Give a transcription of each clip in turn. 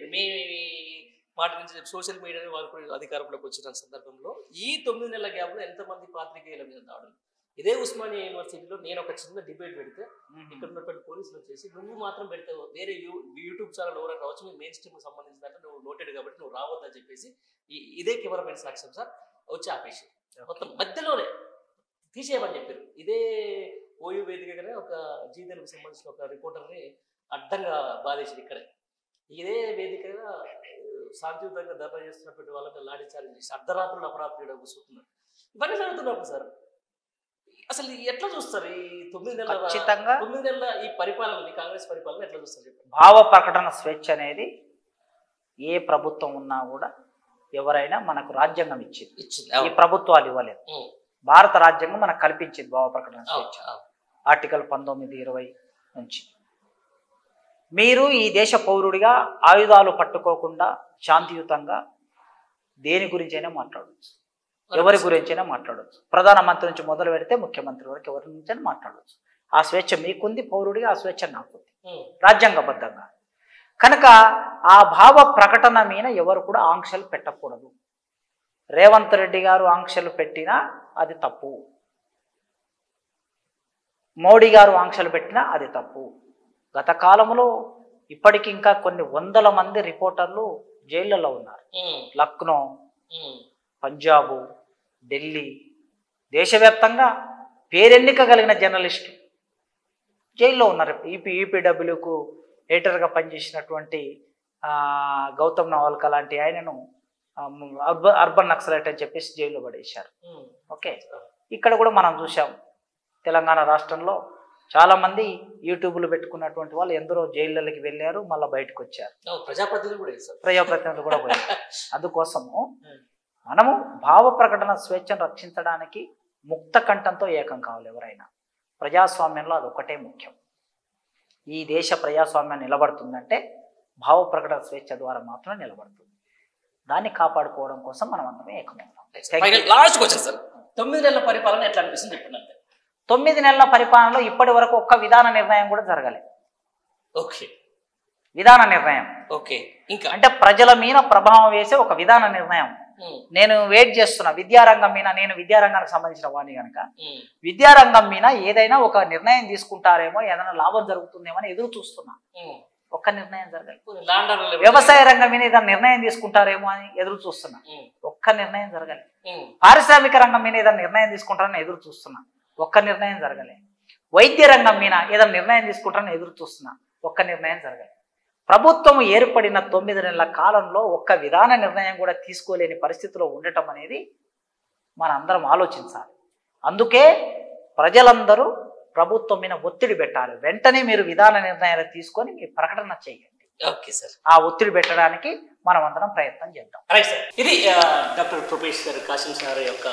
మీ మాట నుంచి సోషల్ మీడియాని వాడుకునే అధికారంలోకి వచ్చిన సందర్భంలో ఈ 9 నెలల గ్యాప్లో ఎంతమంది పాత్రికేయుల మీద దాడులు? ఇదే ఉస్మానియా యూనివర్సిటీలో నేను ఒక చిన్న డిబేట్ పెడితే ఇక్కడ ఉన్నటువంటి పోలీసులు వచ్చేసి నువ్వు మాత్రం పెడితే వేరే యూట్యూబ్ ఛానల్ ఎవరైనా రావచ్చు, మీ మెయిన్ స్ట్రీమ్ సంబంధించిన నువ్వు నోటెడ్ కాబట్టి నువ్వు రావద్దని చెప్పేసి ఇదే కెమెరామెన్ సాక్ష్యం సార్ వచ్చి ఆపేసి మొత్తం మధ్యలోనే తీసేయమని చెప్పారు. ఇదే ఓయూ వేదికగానే ఒక జీ తెలుగుకి సంబంధించిన ఒక రిపోర్టర్ని అడ్డంగా బాధేసింది ఇక్కడే. ఇదే వేదికగా శాంతియుతంగా ధర్నా చేస్తున్నటువంటి వాళ్ళకి లాఠీ చార్జ్ చేసి అర్ధరాత్రులు అపరాత్రులు కూర్చుంటున్నారు. ఇవన్నీ జరుగుతున్నప్పుడు సార్ అసలు ఎట్లా చూస్తారు ఈ 9 నెలల ఖచ్చితంగా 9 నెలల ఈ పరిపాలన కాంగ్రెస్ పరిపాలన ఎట్లా చూస్తారు చెప్పండి? భావ ప్రకటన స్వేచ్ఛ అనేది ఏ ప్రభుత్వం ఉన్నా కూడా ఎవరైనా మనకు రాజ్యాంగం ఇచ్చింది. ఈ ప్రభుత్వాలు ఇవ్వలేదు. భారత రాజ్యాంగం మనకు కల్పించింది భావ ప్రకటన స్వేచ్ఛ. ఆర్టికల్ 19, 20 నుంచి మీరు ఈ దేశ పౌరుడిగా ఆయుధాలు పట్టుకోకుండా శాంతియుతంగా దేని గురించైనా మాట్లాడవచ్చు, ఎవరి గురించైనా మాట్లాడవచ్చు. ప్రధానమంత్రి నుంచి మొదలు పెడితే ముఖ్యమంత్రి వరకు ఎవరి నుంచైనా మాట్లాడవచ్చు. ఆ స్వేచ్ఛ మీకుంది పౌరుడిగా, ఆ స్వేచ్ఛ నాకుంది రాజ్యాంగబద్ధంగా. కనుక ఆ భావ ప్రకటన మీద ఎవరు కూడా ఆంక్షలు పెట్టకూడదు. రేవంత్ రెడ్డి గారు ఆంక్షలు పెట్టినా అది తప్పు, మోడీ గారు ఆంక్షలు పెట్టినా అది తప్పు. గత కాలంలో ఇప్పటికి ఇంకా కొన్ని వందల మంది రిపోర్టర్లు జైళ్ళలో ఉన్నారు. లక్నో, పంజాబు, ఢిల్లీ, దేశవ్యాప్తంగా పేరెన్నిక కలిగిన జర్నలిస్టు జైల్లో ఉన్నారు. ఈపీడబ్ల్యూకు ఎడిటర్గా పనిచేసినటువంటి గౌతమ్ నవల్కా లాంటి ఆయనను అర్బన్ నక్సలైట్ అని చెప్పేసి జైల్లో పడేశారు. ఓకే, ఇక్కడ కూడా మనం చూసాం తెలంగాణ రాష్ట్రంలో చాలామంది యూట్యూబ్లు పెట్టుకున్నటువంటి వాళ్ళు ఎందరో జైళ్ళకి వెళ్ళారు, మళ్ళీ బయటకు వచ్చారు. ప్రజాప్రతినిధులు కూడా పోయారు. అందుకోసము మనము భావ ప్రకటన స్వేచ్ఛను రక్షించడానికి ముక్త కంఠంతో ఏకం కావాలి. ఎవరైనా ప్రజాస్వామ్యంలో అదొక్కటే ముఖ్యం. ఈ దేశ ప్రజాస్వామ్యం నిలబడుతుందంటే భావ ప్రకటన స్వేచ్ఛ ద్వారా మాత్రమే నిలబడుతుంది. దాన్ని కాపాడుకోవడం కోసం మనం అందరం ఏకమవుతాం. 9 నెలల పరిపాలన ఎట్లా అనిపిస్తుంది చెప్పండి? 9 నెలల పరిపాలనలో ఇప్పటి వరకు ఒక్క విధాన నిర్ణయం కూడా జరగలేదు. ఓకే, విధాన నిర్ణయం. ఓకే, ఇంకా అంటే ప్రజల మీద ప్రభావం వేసే ఒక విధాన నిర్ణయం. నేను వెయిట్ చేస్తున్నా విద్యారంగం మీద. నేను విద్యారంగానికి సంబంధించిన వాడిని కనుక విద్యారంగం మీద ఏదైనా ఒక నిర్ణయం తీసుకుంటారేమో, ఏదైనా లాభం జరుగుతుందేమో అని ఎదురు చూస్తున్నా. ఒక్క నిర్ణయం జరగలేదు. వ్యవసాయ రంగం మీద ఏదైనా నిర్ణయం తీసుకుంటారేమో అని ఎదురు చూస్తున్నా. ఒక్క నిర్ణయం జరగలేదు. పారిశ్రామిక రంగం మీద ఏదైనా నిర్ణయం తీసుకుంటారని ఎదురు చూస్తున్నా. ఒక్క నిర్ణయం జరగలేదు. వైద్య రంగం మీద ఏదైనా నిర్ణయం తీసుకుంటారని ఎదురు చూస్తున్నా. ఒక్క నిర్ణయం జరగలేదు. ప్రభుత్వం ఏర్పడిన 9 నెలల కాలంలో ఒక్క విధాన నిర్ణయం కూడా తీసుకోలేని పరిస్థితిలో ఉండటం అనేది మనందరం ఆలోచించాలి. అందుకే ప్రజలందరూ ప్రభుత్వం మీద ఒత్తిడి పెట్టాలి. వెంటనే మీరు విధాన నిర్ణయాలు తీసుకొని మీ ప్రకటన చేయండి. ఓకే సార్, ఆ ఒత్తిడి పెట్టడానికి మనం అందరం ప్రయత్నం చేద్దాం. రైట్ సార్, ఇది డాక్టర్ ప్రొఫెసర్ కాసిం సార్ యొక్క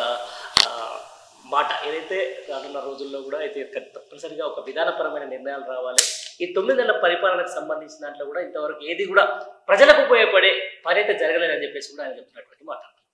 మాట. ఏదైతే రానున్న రోజుల్లో కూడా అయితే తప్పనిసరిగా ఒక విధానపరమైన నిర్ణయాలు రావాలి. ఈ 9 నెలల పరిపాలనకు సంబంధించిన దాంట్లో కూడా ఇంతవరకు ఏది కూడా ప్రజలకు ఉపయోగపడే పని అయితే జరగలేదని చెప్పేసి కూడా ఆయన చెప్తున్నటువంటి మాట.